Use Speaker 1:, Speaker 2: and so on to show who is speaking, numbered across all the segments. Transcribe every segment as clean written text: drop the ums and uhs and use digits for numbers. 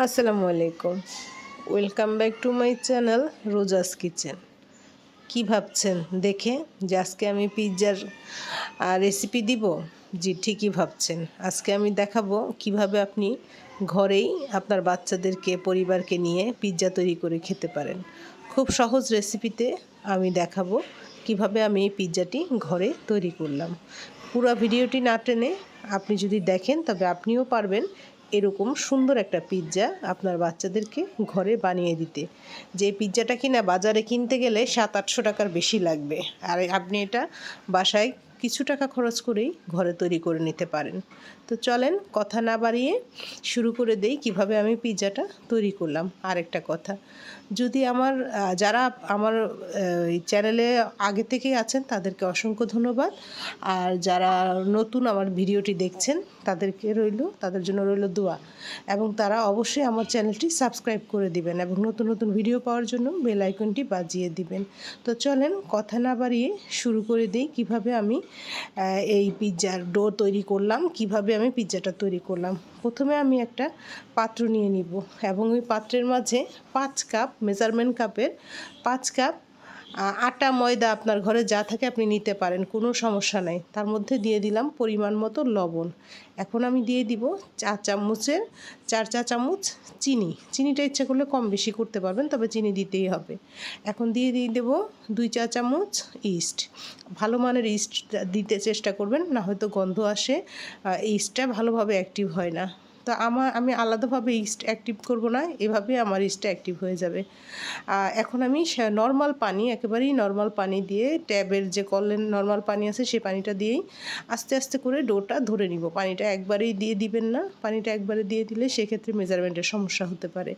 Speaker 1: আসসালামু আলাইকুম। Welcome back to my channel Roza's kitchen. কি ভাবছেন দেখে যে আজকে আমি পিৎজার রেসিপি দিব? জি, ঠিকই ভাবছেন। আজকে আমি দেখাবো কিভাবে আপনি ঘরেই আপনার বাচ্চাদেরকে পরিবারকে নিয়ে পিৎজা তৈরি করে খেতে পারেন। খুব সহজ রেসিপিতে আমি দেখাবো কিভাবে আমি এই পিৎজাটি ঘরে তৈরি করলাম। পুরো ভিডিওটি না টেনে আপনি যদি দেখেন তবে আপনিও পারবেন এরকম সুন্দর একটা পিৎজা আপনার বাচ্চাদেরকে ঘরে বানিয়ে দিতে। যে পিৎজাটা কিনা বাজারে কিনতে গেলে 700-800 টাকার বেশি লাগবে, আর আপনি এটা বাসায় কিছু টাকা খরচ করেই ঘরে তৈরি করে নিতে পারেন। তো চলেন কথা না বাড়িয়ে শুরু করে দেই কিভাবে আমি পিৎজাটা তৈরি করলাম। আরেকটা কথা, যদি যারা আমার এই চ্যানেলে আগে থেকেই আছেন তাদেরকে অসংখ্য ধন্যবাদ, আর যারা নতুন আমার ভিডিওটি দেখছেন তাদের জন্য রইল দোয়া, এবং তারা অবশ্যই আমার চ্যানেলটি সাবস্ক্রাইব করে দিবেন এবং নতুন নতুন ভিডিও পাওয়ার জন্য বেল আইকনটি বাজিয়ে দিবেন। তো চলেন কথা না বাড়িয়ে শুরু করে দিই কিভাবে আমি এই পিৎজার ডো তৈরি করলাম, কিভাবে আমি পিৎজাটা তৈরি করলাম। প্রথমে আমি একটা পাত্র নিয়ে নিব এবং ওই পাত্রের মাঝে 5 কাপ মেজারমেন্ট কাপের 5 কাপ আটা ময়দা আপনার ঘরে যা থাকে আপনি নিতে পারেন, কোনো সমস্যা নাই। তার মধ্যে দিয়ে দিলাম পরিমাণ মতো লবণ। এখন আমি দিয়ে দিব 4 চা চামচ চিনিটা ইচ্ছা করলে কম বেশি করতে পারবেন, তবে চিনি দিতেই হবে। এখন দিয়ে দেব 2 চা চামচ ইস্ট। ভালো মানের ইস্ট দিতে চেষ্টা করবেন, না হয়তো গন্ধ আসে, ইস্টটা ভালোভাবে অ্যাক্টিভ হয় না। তো আমি আলাদাভাবে ইস্ট অ্যাক্টিভ করব না, এভাবে আমার ইস্টটা অ্যাক্টিভ হয়ে যাবে। এখন আমি নর্মাল পানি, একেবারেই নর্মাল পানি দিয়ে, ট্যাবের যে কলের নর্মাল পানি আছে সেই পানিটা দিয়েই আস্তে আস্তে করে ডোটা ধরে নিব। পানিটা একবারেই দিয়ে দিবেন না, পানিটা একবারে দিয়ে দিলে সেক্ষেত্রে মেজারমেন্টের সমস্যা হতে পারে।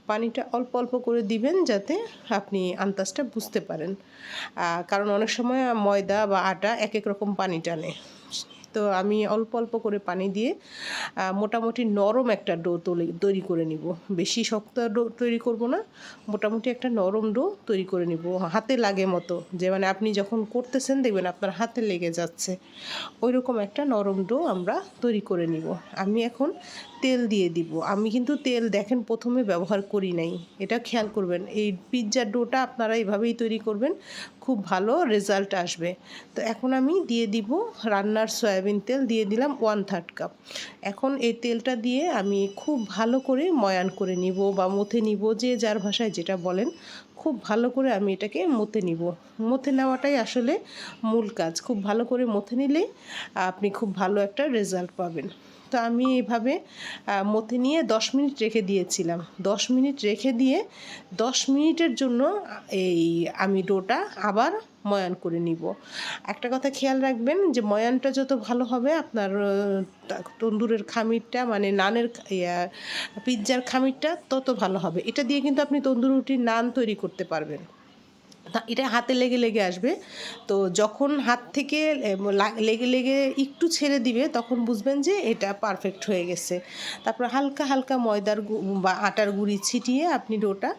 Speaker 1: পানিটা অল্প অল্প করে দিবেন যাতে আপনি আন্দাজটা বুঝতে পারেন, কারণ অনেক সময় ময়দা বা আটা এক এক রকম পানি টানে। তো আমি অল্প অল্প করে পানি দিয়ে মোটামুটি নরম একটা ডো তৈরি করে নিব। বেশি শক্ত ডো তৈরি করব না, মোটামুটি একটা নরম ডো তৈরি করে নিব, হাতে লাগে মতো, যে মানে আপনি যখন করতেছেন দেখবেন আপনার হাতে লেগে যাচ্ছে, ওই রকম একটা নরম ডো আমরা তৈরি করে নিব। আমি এখন তেল দিয়ে দিব। আমি কিন্তু তেল দেখেন প্রথমে ব্যবহার করি নাই, এটা খেয়াল করবেন। এই পিৎজার ডোটা আপনারা এভাবেই তৈরি করবেন, খুব ভালো রেজাল্ট আসবে। তো এখন আমি দিয়ে দিব রান্নার সয়াবিন তেল, দিয়ে দিলাম 1/3 কাপ। এখন এই তেলটা দিয়ে আমি খুব ভালো করে ময়ান করে নিব বা মথে নিব, যে যার ভাষায় যেটা বলেন। খুব ভালো করে আমি এটাকে মথে নিব। মথে নেওয়াটাই আসলে মূল কাজ। খুব ভালো করে মথে নিলে আপনি খুব ভালো একটা রেজাল্ট পাবেন। তো আমি এইভাবে মথে নিয়ে 10 মিনিট রেখে দিয়েছিলাম। 10 মিনিট রেখে দিয়ে 10 মিনিটের জন্য আমি ডোটা আবার ময়ান করে নিব। একটা কথা খেয়াল রাখবেন যে ময়ানটা যত ভালো হবে আপনার তন্দুরের খামিরটা, মানে নানের পিৎজার খামিরটা তত ভালো হবে। এটা দিয়ে কিন্তু আপনি তন্দুর রুটির নান তৈরি করতে পারবেন। এটা হাতে লেগে লেগে আসবে, তো যখন হাত থেকে লেগে লেগে একটু ছেড়ে দিবে তখন বুঝবেন যে এটা পারফেক্ট হয়ে গেছে। তারপর হালকা হালকা ময়দার বা আটার গুঁড়ি ছিটিয়ে আপনি ডোটা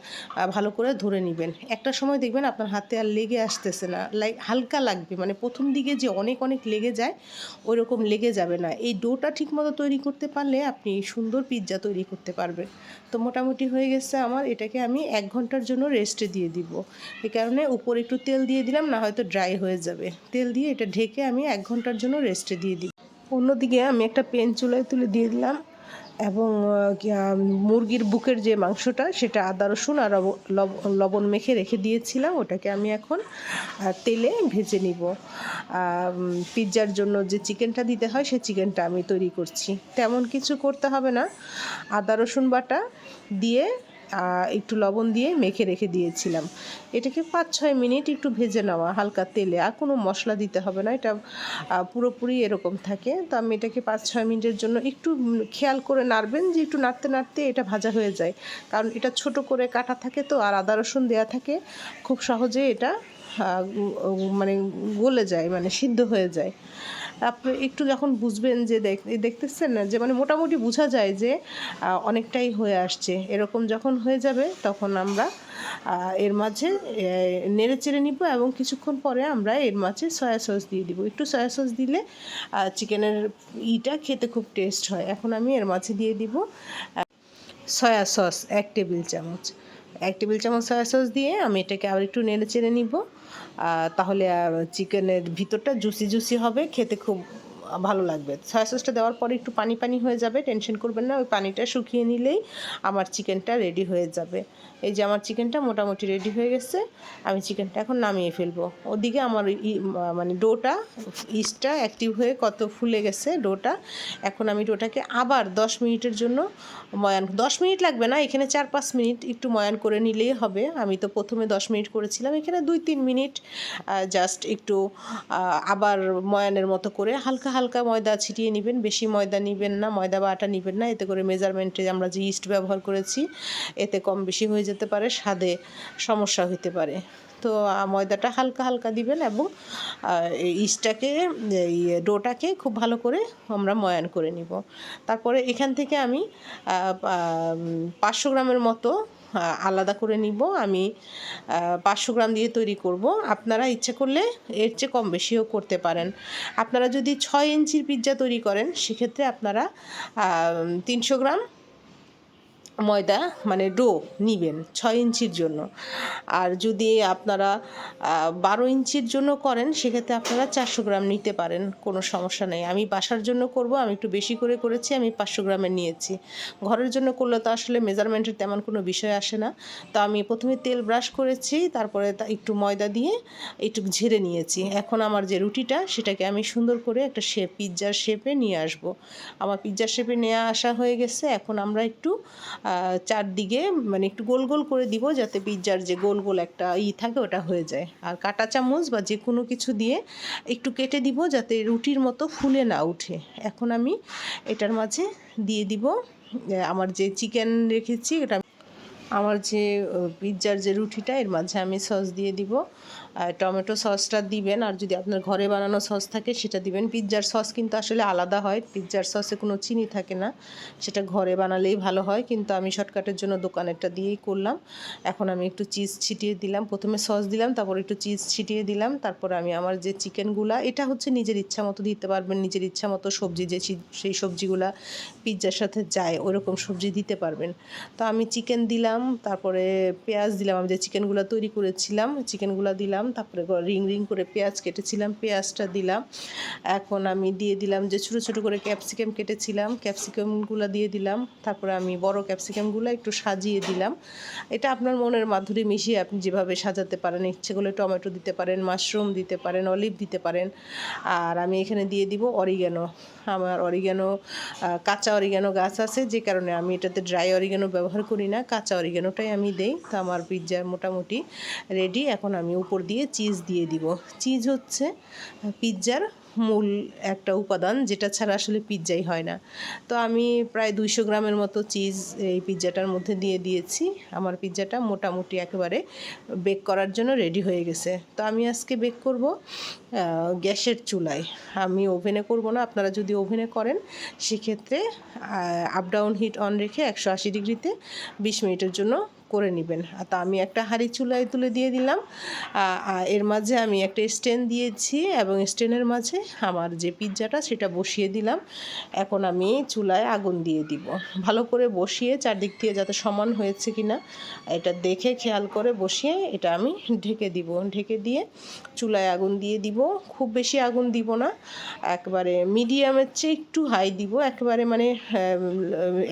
Speaker 1: ভালো করে ধরে নেবেন। একটা সময় দেখবেন আপনার হাতে আর লেগে আসতেছে না, হালকা লাগবে, মানে প্রথম দিকে যে অনেক অনেক লেগে যায় ওই রকম লেগে যাবে না। এই ডোটা ঠিকমতো তৈরি করতে পারলে আপনি সুন্দর পিৎজা তৈরি করতে পারবেন। তো মোটামুটি হয়ে গেছে আমার, এটাকে আমি 1 ঘন্টার জন্য রেস্টে দিয়ে দিব। এই কারণে উপরে একটু তেল দিয়ে দিলাম, না হয়তো ড্রাই হয়ে যাবে। তেল দিয়ে এটা ঢেকে আমি 1 ঘন্টার জন্য রেস্টে দিয়ে দিই। অন্যদিকে আমি একটা প্যান চুলায় তুলে দিয়ে দিলাম এবং মুরগির বুকের যে মাংসটা সেটা আদা রসুন আর লবণ মেখে রেখে দিয়েছিলাম, ওটাকে আমি এখন তেলে ভেজে নিব। পিৎজার জন্য যে চিকেনটা দিতে হয় সেই চিকেনটা আমি তৈরি করছি। তেমন কিছু করতে হবে না, আদা রসুন বাটা দিয়ে একটু লবণ দিয়ে মেখে রেখে দিয়েছিলাম। এটাকে 5-6 মিনিট একটু ভেজে নেওয়া হালকা তেলে, আর কোনো মশলা দিতে হবে না, এটা পুরোপুরি এরকম থাকে। তো আমি এটাকে 5-6 মিনিটের জন্য একটু খেয়াল করে নাড়বেন, যে একটু নাড়তে নাড়তে এটা ভাজা হয়ে যায়, কারণ এটা ছোট করে কাটা থাকে তো, আর আদা রসুন দেওয়া থাকে, খুব সহজে এটা মানে গলে যায়, মানে সিদ্ধ হয়ে যায়। আপনি একটু যখন বুঝবেন যে দেখতেছেন না, যে মানে মোটামুটি বোঝা যায় যে অনেকটাই হয়ে আসছে, এরকম যখন হয়ে যাবে তখন আমরা এর মাঝে নেড়ে চেড়ে নিব এবং কিছুক্ষণ পরে আমরা এর মাঝে সয়া সস দিয়ে দিব। একটু সয়া সস দিলে চিকেনের খেতে খুব টেস্ট হয়। এখন আমি এর মাঝে দিয়ে দিব সয়া সস 1 টেবিল চামচ সয়া সস দিয়ে আমি এটাকে আবার একটু নেড়ে চেড়ে নিব। তাহলে চিকেনের ভিতরটা জুসি জুসি হবে, খেতে খুব ভালো লাগবে। সয়া সসটা দেওয়ার পরে একটু পানি পানি হয়ে যাবে, টেনশন করবেন না, ওই পানিটা শুকিয়ে নিলেই আমার চিকেনটা রেডি হয়ে যাবে। এই যে আমার চিকেনটা মোটামুটি রেডি হয়ে গেছে, আমি চিকেনটা এখন নামিয়ে ফেলবো। ওদিকে আমার মানে ডোটা ইস্টটা অ্যাক্টিভ হয়ে কত ফুলে গেছে ডোটা। এখন আমি ডোটাকে আবার 10 মিনিটের জন্য ময়ান, 10 মিনিট লাগবে না, এখানে 4-5 মিনিট একটু ময়ান করে নিলেই হবে। আমি তো প্রথমে 10 মিনিট করেছিলাম, এখানে 2-3 মিনিট জাস্ট একটু আবার ময়ানের মতো করে হালকা হালকা ময়দা ছিটিয়ে নেবেন, বেশি ময়দা নেবেন না, ময়দা বা আটা নেবেন না, এতে করে মেজারমেন্টে আমরা যে ইস্ট ব্যবহার করেছি এতে কম বেশি হয়ে যেতে পারে, স্বাদে সমস্যা হতে পারে। তো ময়দাটা হালকা হালকা দিবেন এবং এই ইস্টটাকে, এই ডোটাকে খুব ভালো করে আমরা ময়ান করে নিব। তারপরে এখান থেকে আমি 500 গ্রামের মতো আলাদা করে নিব। আমি 500 গ্রাম দিয়ে তৈরি করব। আপনারা ইচ্ছে করলে এর চেয়ে কম বেশিও করতে পারেন। আপনারা যদি 6 ইঞ্চির পিৎজা তৈরি করেন সেক্ষেত্রে আপনারা 300 গ্রাম ময়দা মানে ডো নিবেন 6 ইঞ্চির জন্য। আর যদি আপনারা 12 ইঞ্চির জন্য করেন সেক্ষেত্রে আপনারা 400 গ্রাম নিতে পারেন, কোনো সমস্যা নেই। আমি বাসার জন্য করব, আমি একটু বেশি করে করেছি, আমি 500 গ্রামের নিয়েছি। ঘরের জন্য করলে তো আসলে মেজারমেন্টের তেমন কোনো বিষয় আসে না। তো আমি প্রথমে তেল ব্রাশ করেছি, তারপরে একটু ময়দা দিয়ে একটু ঝেড়ে নিয়েছি। এখন আমার যে রুটিটা সেটাকে আমি সুন্দর করে একটা পিৎজার শেপে নিয়ে আসব। আমার পিৎজার শেপে নিয়ে আসা হয়ে গেছে। এখন আমরা একটু চারদিকে মানে একটু গোল গোল করে দিব, যাতে পিৎজার যে গোল গোল একটা থাকে ওটা হয়ে যায়। আর কাঁটা চামচ বা যে কোনো কিছু দিয়ে একটু কেটে দিব যাতে রুটির মতো ফুলে না উঠে। এখন আমি এটার মাঝে দিয়ে দিব আমার যে চিকেন রেখেছি, এটা আমার যে পিৎজার যে রুটিটা, এর মাঝে আমি সস দিয়ে দিব। টমেটো সসটা দিবেন, আর যদি আপনার ঘরে বানানো সস থাকে সেটা দিবেন। পিৎজার সস কিন্তু আসলে আলাদা হয়, পিৎজার সসে কোনো চিনি থাকে না, সেটা ঘরে বানালেই ভালো হয়, কিন্তু আমি শর্টকাটের জন্য দোকানেরটা দিয়েই করলাম। এখন আমি একটু চিজ ছিটিয়ে দিলাম, প্রথমে সস দিলাম, তারপর একটু চিজ ছিটিয়ে দিলাম। তারপর আমি আমার যে চিকেনগুলা, এটা হচ্ছে নিজের ইচ্ছা মতো দিতে পারবেন, নিজের ইচ্ছা মতো সবজি যে সেই সবজিগুলা পিৎজার সাথে যায় ওরকম সবজি দিতে পারবেন। তো আমি চিকেন দিলাম, তারপরে পেঁয়াজ দিলাম, আমি যে চিকেনগুলো তৈরি করেছিলাম চিকেনগুলো দিলাম, তারপরে রিং রিং করে পেঁয়াজ কেটেছিলাম পেঁয়াজটা দিলাম। এখন আমি দিয়ে দিলাম যে ছোটো ছোটো করে ক্যাপসিকাম কেটেছিলাম, ক্যাপসিকামগুলো দিয়ে দিলাম। তারপরে আমি বড় ক্যাপসিকামগুলো একটু সাজিয়ে দিলাম। এটা আপনার মনের মাধুরী মিশিয়ে আপনি যেভাবে সাজাতে পারেন, ইচ্ছে করলে টমেটো দিতে পারেন, মাশরুম দিতে পারেন, অলিভ দিতে পারেন। আর আমি এখানে দিয়ে দিব অরিগ্যানো। আমার অরিগ্যানো, কাঁচা অরিগ্যানো গাছ আছে, যে কারণে আমি এটাতে ড্রাই অরিগ্যানো ব্যবহার করি না, কাঁচা অরিগ্যানোটাই আমি দেই। তো আমার পিৎজা মোটামুটি রেডি। এখন আমি উপর দিয়ে চিজ দিয়ে দিব। চিজ হচ্ছে পিৎজার মূল একটা উপাদান, যেটা ছাড়া আসলে পিৎজাই হয় না। তো আমি প্রায় 200 গ্রামের মতো চিজ এই পিৎজাটার মধ্যে দিয়ে দিয়েছি। আমার পিৎজাটা মোটামুটি একেবারে বেক করার জন্য রেডি হয়ে গেছে। তো আমি আজকে বেক করব গ্যাসের চুলায়, আমি ওভেনে করব না। আপনারা যদি ওভেনে করেন সেক্ষেত্রে আপ ডাউন হিট অন রেখে 180 ডিগ্রিতে 20 মিনিটের জন্য করে নেবেন। তা আমি একটা হাঁড়ি চুলায় তুলে দিয়ে দিলাম, এর মাঝে আমি একটা স্ট্যান্ড দিয়েছি এবং স্ট্যান্ডের মাঝে আমার যে পিৎজাটা সেটা বসিয়ে দিলাম। এখন আমি চুলায় আগুন দিয়ে দিব, ভালো করে বসিয়ে চারদিক দিয়ে যাতে সমান হয়েছে কিনা এটা দেখে খেয়াল করে বসিয়ে এটা আমি ঢেকে দিব। ঢেকে দিয়ে চুলায় আগুন দিয়ে দিব, খুব বেশি আগুন দিব না, একবারে মিডিয়ামের চেয়ে একটু হাই দিব, একেবারে মানে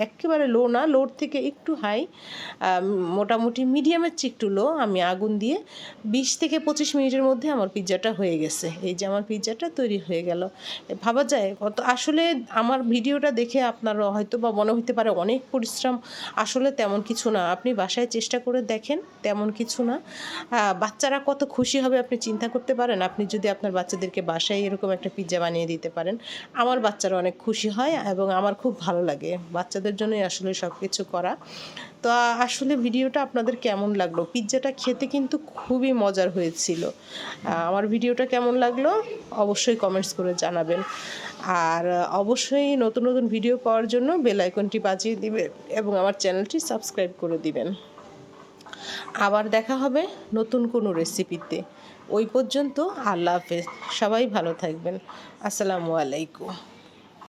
Speaker 1: একেবারে লো না, লোর থেকে একটু হাই, মোটামুটি মিডিয়ামের চেয়ে একটু লো আমি আগুন দিয়ে 20 থেকে 25 মিনিটের মধ্যে আমার পিৎজাটা হয়ে গেছে। এই যে আমার পিৎজাটা তৈরি হয়ে গেল। ভাবা যায় কত, আসলে আমার ভিডিওটা দেখে আপনার হয়তো বা মনে হতে পারে অনেক পরিশ্রম, আসলে তেমন কিছু না। আপনি বাসায় চেষ্টা করে দেখেন, তেমন কিছু না। বাচ্চারা কত খুশি হবে আপনি চিন্তা করতে পারেন, আপনি যদি আপনার বাচ্চাদেরকে বাসায় এরকম একটা পিৎজা বানিয়ে দিতে পারেন। আমার বাচ্চারা অনেক খুশি হয় এবং আমার খুব ভালো লাগে, বাচ্চাদের জন্যই আসলে সব কিছু করা। তো আসলে ভিডিওটা আপনাদের কেমন লাগলো? পিৎজাটা খেতে কিন্তু খুবই মজার হয়েছিল। আমার ভিডিওটা কেমন লাগলো অবশ্যই কমেন্টস করে জানাবেন। আর অবশ্যই নতুন নতুন ভিডিও পাওয়ার জন্য বেল আইকনটি বাজিয়ে দিবেন এবং আমার চ্যানেলটি সাবস্ক্রাইব করে দিবেন। আবার দেখা হবে নতুন কোনো রেসিপিতে। ওই পর্যন্ত আল্লাহ হাফেজ, সবাই ভালো থাকবেন। আসসালামু আলাইকুম।